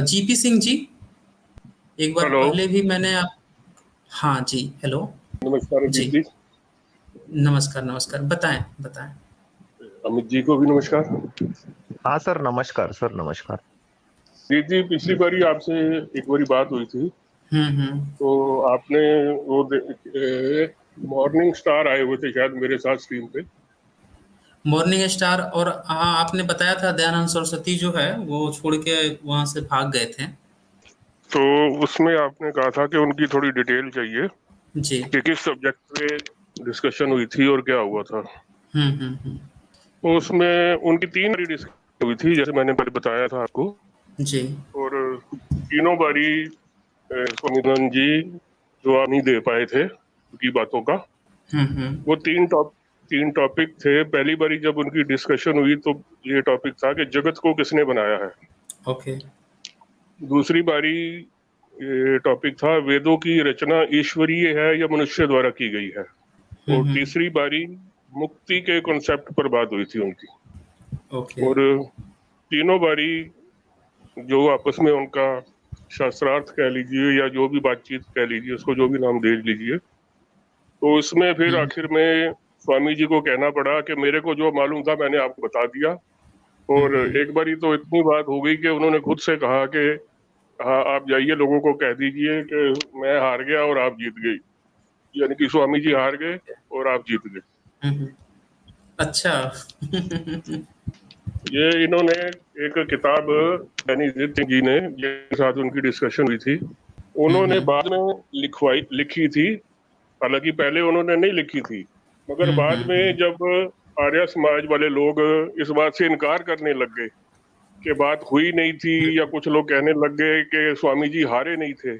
GP Singh ji, एक बार hello. पहले भी मैंने आप। हाँ जी, हेलो। नमस्कार अजीत जी, जी। नमस्कार नमस्कार, बताएं बताएं। अमित जी को भी नमस्कार। हाँ सर, नमस्कार सर, नमस्कार। अजीत जी, पिछली बारी आपसे एक बारी बात हुई थी, हम्म। तो आपने वो मॉर्निंग स्टार आए हुए थे शायद मेरे साथ स्क्रीन पे। मॉर्निंग स्टार, और हाँ आपने बताया था दयानंद सरस्वती जो है वो छोड़ के वहां से भाग गए थे। तो उसमें आपने कहा था कि उनकी थोड़ी डिटेल चाहिए जी। कि किस सब्जेक्ट पे डिस्कशन हुई थी और क्या हुआ था। हम्म। तो उसमें उनकी 3 बारी डिस्कशन हुई थी, जैसे मैंने पहले बताया था आपको। जी। और तीनों बारी स्वामीनाथन जी जवाब नहीं दे पाए थे उनकी बातों का। हम्म। वो तीन टॉपिक थे। पहली बारी जब उनकी डिस्कशन हुई तो ये टॉपिक था कि जगत को किसने बनाया है। ओके। दूसरी बारी ये टॉपिक था वेदों की रचना ईश्वरीय है या मनुष्य द्वारा की गई है। और हम्म। तीसरी बारी मुक्ति के कॉन्सेप्ट पर बात हुई थी उनकी। ओके। और तीनों बारी जो आपस में उनका शास्त्रार्थ कह लीजिए या जो भी बातचीत कह लीजिए, उसको जो भी नाम दे लीजिए, तो इसमें फिर आखिर में स्वामी जी को कहना पड़ा कि मेरे को जो मालूम था मैंने आपको बता दिया। और हम्म। एक बारी तो इतनी बात हो गई कि उन्होंने खुद से कहा कि हाँ, आप जाइए लोगों को कह दीजिए कि मैं हार गया और आप जीत गई। यानी कि स्वामी जी हार गए और आप जीत गए। हम्म। अच्छा। ये इन्होंने एक किताब यानी नितिन सिंह जी ने जिनके साथ उनकी डिस्कशन हुई थी, उन्होंने हम्म। बाद में लिखी थी। हालांकि पहले उन्होंने नहीं लिखी थी, मगर बाद में हम्म। जब आर्य समाज वाले लोग इस बात से इनकार करने लग गए कि बात हुई नहीं थी, या कुछ लोग कहने लग गए कि स्वामी जी हारे नहीं थे,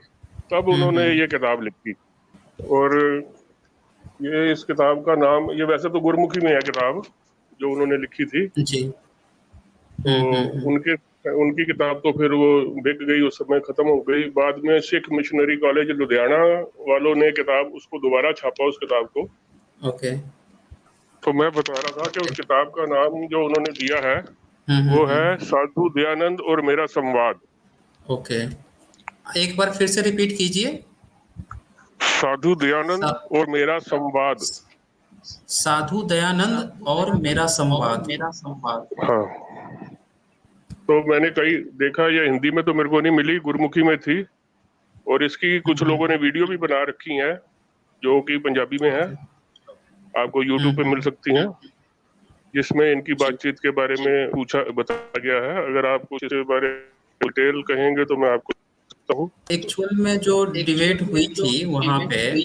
तब उन्होंने हम्म। ये किताब लिखी। और ये इस किताब का नाम, ये वैसे तो गुरमुखी में है किताब जो उन्होंने लिखी थी। जी। तो उनके उनकी किताब तो फिर वो बिक गई, उस समय खत्म हो गई। बाद में सिख मिशनरी कॉलेज लुधियाना वालों ने किताब उसको दोबारा छापा, उस किताब को। ओके। तो मैं बता रहा था कि उस किताब का नाम जो उन्होंने दिया है वो है हम्म। साधु दयानंद और मेरा संवाद। ओके, एक बार फिर से रिपीट कीजिए। साधु दयानंद सा, और मेरा संवाद। साधु दयानंद और मेरा संवाद। हाँ। तो मैंने कहीं देखा, ये हिंदी में तो मेरे को नहीं मिली, गुरमुखी में थी। और इसकी कुछ लोगों ने वीडियो भी बना रखी है जो कि पंजाबी में है, ओके। आपको यूट्यूब पे मिल सकती हैं, जिसमें इनकी जी। बातचीत के बारे में पूछा बताया गया है। अगर आप कुछ इसके बारे में डिटेल कहेंगे तो मैं आपको बताता हूँ। एक्चुअल में जो डिबेट हुई थी वहां पे,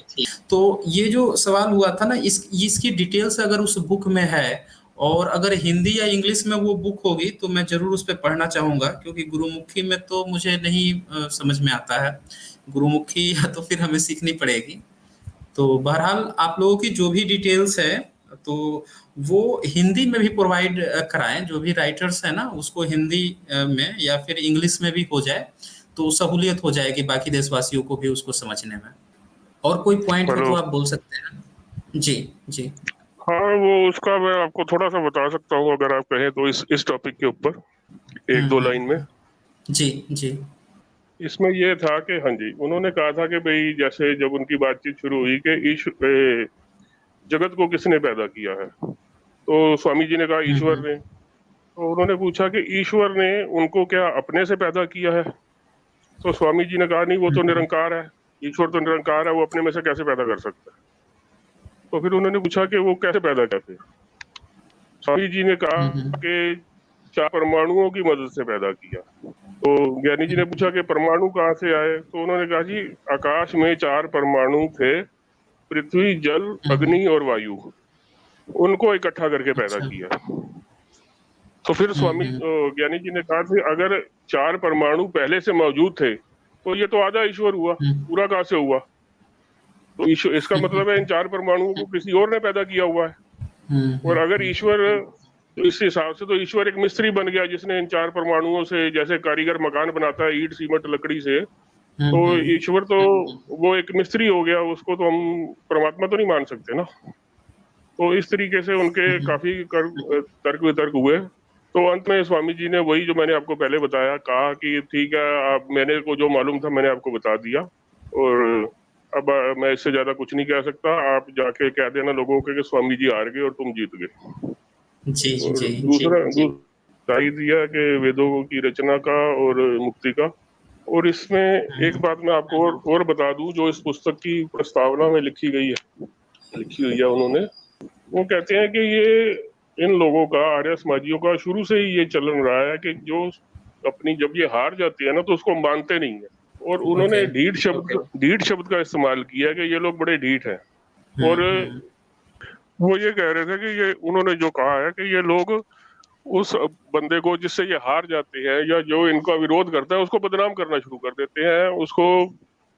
तो ये जो सवाल हुआ था ना, इसकी डिटेल्स अगर उस बुक में है, और अगर हिंदी या इंग्लिश में वो बुक होगी तो मैं जरूर उस पर पढ़ना चाहूंगा, क्योंकि गुरुमुखी में तो मुझे नहीं समझ में आता है। गुरुमुखी या तो फिर हमें सीखनी पड़ेगी। तो बहरहाल आप लोगों की जो भी डिटेल्स है, तो वो हिंदी में भी प्रोवाइड कराएं। जो भी राइटर्स है ना, उसको हिंदी में या फिर इंग्लिश में भी हो जाए तो सहूलियत हो जाएगी बाकी देशवासियों को भी उसको समझने में। और कोई पॉइंट हो तो हेलो। आप बोल सकते हैं। जी। जी। हाँ, वो उसका मैं आपको थोड़ा सा बता सकता हूँ अगर आप कहें तो, इस टॉपिक के ऊपर एक दो लाइन में। जी। जी। इसमें ये था कि हाँ जी, उन्होंने कहा था कि भाई जैसे जब उनकी बातचीत शुरू हुई कि जगत को किसने पैदा किया है, तो स्वामी जी ने कहा ईश्वर ने। तो उन्होंने पूछा कि ईश्वर ने उनको क्या अपने से पैदा किया है। तो स्वामी जी ने कहा नहीं, वो तो निरंकार है। ईश्वर तो निरंकार है, वो अपने में से कैसे पैदा कर सकता है। तो फिर उन्होंने पूछा कि वो कैसे पैदा करते। स्वामी जी ने कहा कि 4 परमाणुओं की मदद से पैदा किया। तो ज्ञानी जी ने पूछा कि परमाणु कहाँ से आए। तो उन्होंने कहा जी, आकाश में 4 परमाणु थे, पृथ्वी, जल, अग्नि और वायु, उनको इकट्ठा करके पैदा अच्छा। किया। तो फिर ज्ञानी जी ने कहा कि अगर 4 परमाणु पहले से मौजूद थे तो ये तो आधा ईश्वर हुआ, पूरा कहाँ से हुआ। तो ईश्वर, इसका मतलब है इन 4 परमाणुओं को किसी और ने पैदा किया हुआ है। और अगर ईश्वर, तो इस हिसाब से तो ईश्वर एक मिस्त्री बन गया जिसने इन 4 परमाणुओं से, जैसे कारीगर मकान बनाता है ईंट सीमेंट लकड़ी से, तो ईश्वर तो वो एक मिस्त्री हो गया, उसको तो हम परमात्मा तो नहीं मान सकते ना। तो इस तरीके से उनके काफी तर्क वितर्क हुए। तो अंत में स्वामी जी ने वही जो मैंने आपको पहले बताया, कहा कि ठीक है, आप, मैंने को जो मालूम था मैंने आपको बता दिया, और अब मैं इससे ज्यादा कुछ नहीं कह सकता, आप जाके कह देना लोगों के कि स्वामी जी हार गए और तुम जीत गए। जी, और जी। दूसरा ही दिया कि वेदों की रचना का और मुक्ति का। और इसमें एक हुँ, बात मैं आपको और बता दूं, जो इस पुस्तक की प्रस्तावना में लिखी हुई है उन्होंने, वो कहते हैं कि ये इन लोगों का, आर्य समाजियों का शुरू से ही ये चलन रहा है कि जो अपनी, जब ये हार जाती है ना तो उसको मानते नहीं है। और ओके। उन्होंने ढीठ शब्द का इस्तेमाल किया कि ये लोग बड़े ढीठ हैं। हुँ, और हुँ। वो ये कह रहे थे कि ये, उन्होंने जो कहा है कि ये लोग उस बंदे को जिससे ये हार जाते हैं या जो इनका विरोध करता है उसको बदनाम करना शुरू कर देते हैं, उसको,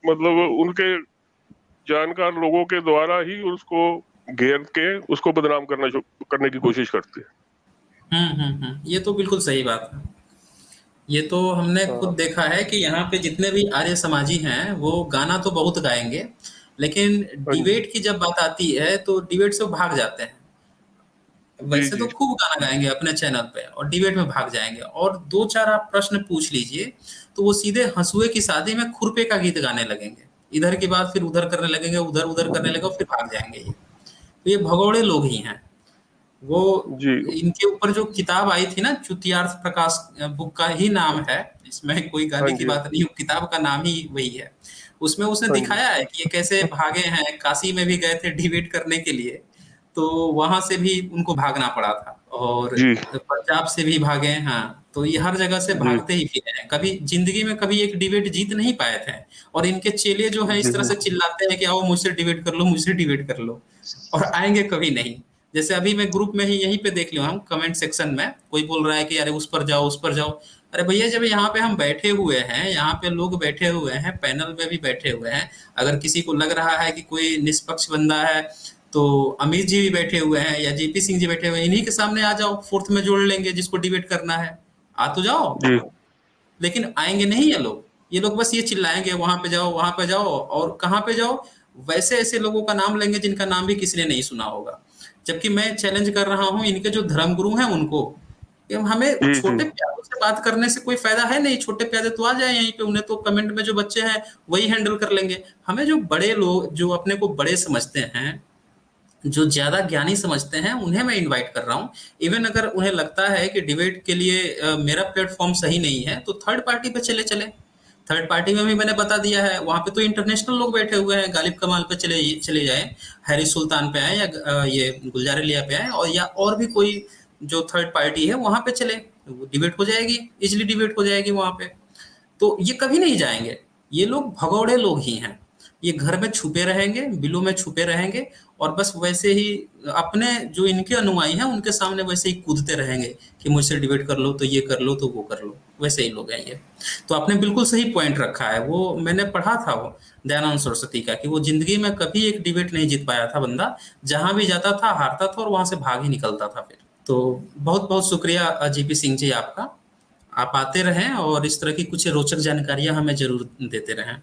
मतलब उनके जानकार लोगों के द्वारा ही उसको घेर के उसको बदनाम करने की कोशिश करते हैं। हुँ, हुँ, हुँ। ये तो बिल्कुल सही बात है। ये तो हमने खुद हाँ, देखा है कि यहाँ पे जितने भी आर्य समाजी हैं, वो गाना तो बहुत गाएँगे, लेकिन हाँ जी, डिबेट की जब बात आती है, तो डिबेट से वो भाग जाते हैं। जी, वैसे तो जी, खूब गाना गाएँगे अपने चैनल पे और डिबेट में भाग जाएँगे और 2-4 आप प्रश्न पूछ लीजिए, तो वो सीधे हँसुए की शादी में खुरपे का गीत गाने लगेंगे। इधर की बात फिर उधर करने लगेंगे, उधर-उधर करने लगेंगे और फिर भाग जाएँगे ये। तो ये भगौड़े लोग ही हैं। वो जी, इनके ऊपर जो किताब आई थी ना, च्युतियार्थ प्रकाश बुक का ही नाम है, इसमें कोई हाँ गाने की जी, बात नहीं है, किताब का नाम ही वही है। उसमें उसने हाँ जी, दिखाया है कि ये कैसे भागे हैं, काशी में भी गए थे डिबेट करने के लिए, तो वहाँ से भी उनको भागना पड़ा था और जी, पंजाब से भी भागे हैं, हाँ, तो ये हर जगह से जी, भागते ही फिरे हैं। कभी ज़िंदगी में कभी एक डिबेट जीत नहीं पाए थे और इनके चेले जो हैं जी, इस तरह से चिल्लाते हैं कि आओ मुझसे डिबेट कर लो, मुझसे डिबेट कर लो और आएँगे कभी नहीं। जैसे अभी मैं ग्रुप में ही यहीं पे देख लिया हूँ कमेंट सेक्शन में कोई बोल रहा है कि अरे उस पर जाओ, उस पर जाओ। अरे भैया जब यहाँ पे हम बैठे हुए हैं, यहाँ पे लोग बैठे हुए हैं, पैनल में भी बैठे हुए हैं, अगर किसी को लग रहा है कि कोई निष्पक्ष बंदा है, तो अमित जी भी बैठे हुए हैं या जेपी सिंह जी बैठे हुए हैं, इन्हीं के सामने आ जाओ, फोर्थ में जोड़ लेंगे जिसको डिबेट करना है। आ तो जाओ, जी, लेकिन आएँगे नहीं ये लोग। ये लोग बस ये चिल्लाएँगे वहाँ पे जाओ और कहाँ पे जाओ? वैसे ऐसे लोगों का नाम लेंगे जिनका नाम भी किसी ने नहीं सुना होगा। जबकि मैं चैलेंज कर रहा हूँ इनके जो धर्मगुरु हैं उनको, कि हमें जी, जी, छोटे प्यादों से बात करने से कोई फ़ायदा है नहीं, छोटे प्यादे तो आ जाएँ यहीं पे, उन्हें तो कमेंट में जो बच्चे हैं वही हैंडल कर लेंगे। हमें जो बड़े लोग जो अपने को बड़े समझते हैं, जो ज़्यादा ज्ञानी समझते हैं, उन्हें मैं इनवाइट कर रहा हूँ। इवन अगर उन्हें लगता है कि डिबेट के लिए मेरा प्लेटफ़ॉर्म सही नहीं है, तो थर्ड पार्टी पे चले चलें। थर्ड पार्टी में भी मैंने बता दिया है, वहाँ पे तो इंटरनेशनल लोग बैठे हुए हैं, गालिब कमाल पे चले चले जाएँ, हैरिस सुल्तान पे आएँ या ये गुलजार एलिया पे आएँ और या और भी कोई जो थर्ड पार्टी है, वहाँ पे चलें। डिबेट हो जाएगी, ईज़िली डिबेट हो जाएगी वहाँ पे। तो ये कभी नहीं जाएँगे। ये लोग भगौड़े लोग ही हैं। ये घर में छुपे रहेंगे, बिलों में छुपे रहेंगे और बस वैसे ही अपने जो इनके अनुयायी हैं, उनके सामने वैसे ही कूदते रहेंगे कि मुझसे डिबेट कर लो, तो ये कर लो, तो वो कर लो। वैसे ही लोग हैं ये। तो आपने बिल्कुल सही पॉइंट रखा है। वो मैंने पढ़ा था वो दयानंद सरस्वती का कि वो ज़िंदगी में कभी एक डिबेट नहीं जीत पाया था बंदा। जहाँ भी जाता था, हारता था और वहाँ से भाग ही निकलता था फिर। तो बहुत-बहुत शुक्रिया जीपी सिंह जी आपका। आप आते रहें और इस तरह की कुछ रोचक जानकारियाँ हमें ज़रूर देते रहें।